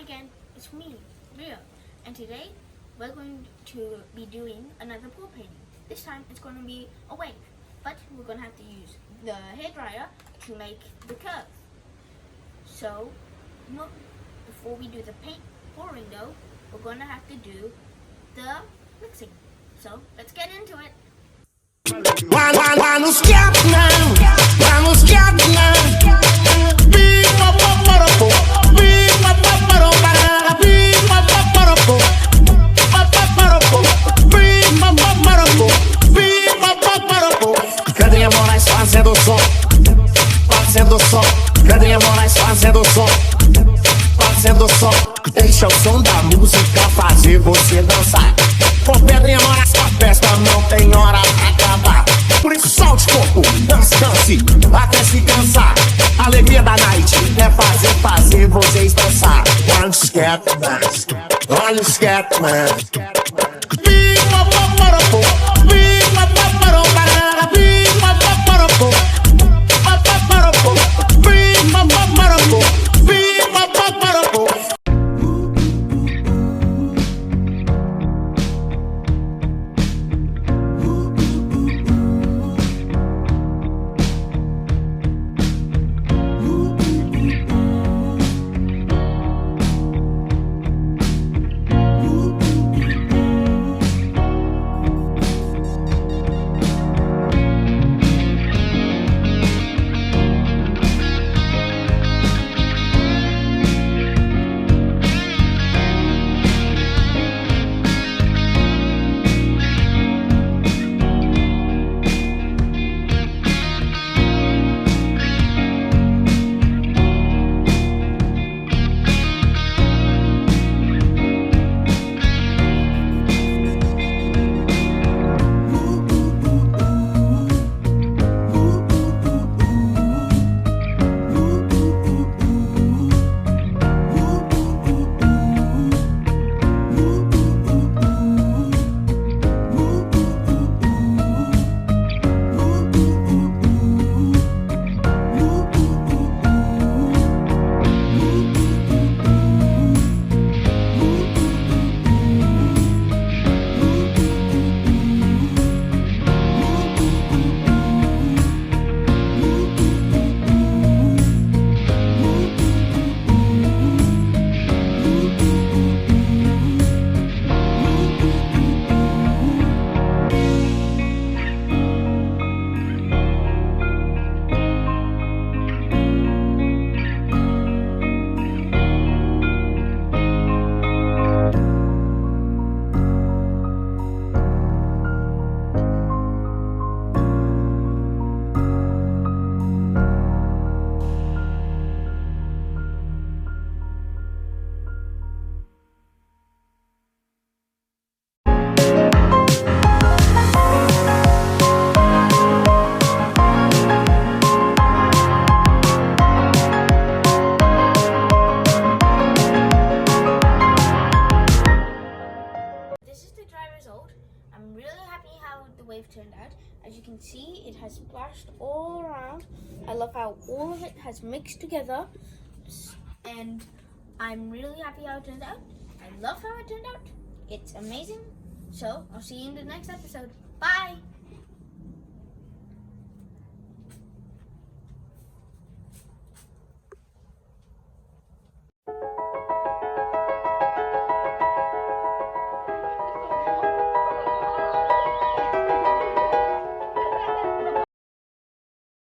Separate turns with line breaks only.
again, it's me, Ria, and today we're going to be doing another pool painting. This time it's going to be a wave, but we're going to have to use the hairdryer to make the curve. So, before we do the paint pouring though, we're going to have to do the mixing. So, let's get into it.
Cadê a Moraes fazendo som? Fazendo som. Cadê a Moraes fazendo som? Fazendo som. Deixa o som da música fazer você dançar. Com Pedrinha Moraes a festa não tem hora pra acabar. Por isso solte corpo, dance, dance, até se cansar. A alegria da night é fazer vocês dançar. One step dance, one step dance.
I'm really happy how the wave turned out. As you can see, it has splashed all around. I love how all of it has mixed together, and I'm really happy how it turned out. I love how it turned out. It's amazing. So I'll see you in the next episode. Bye!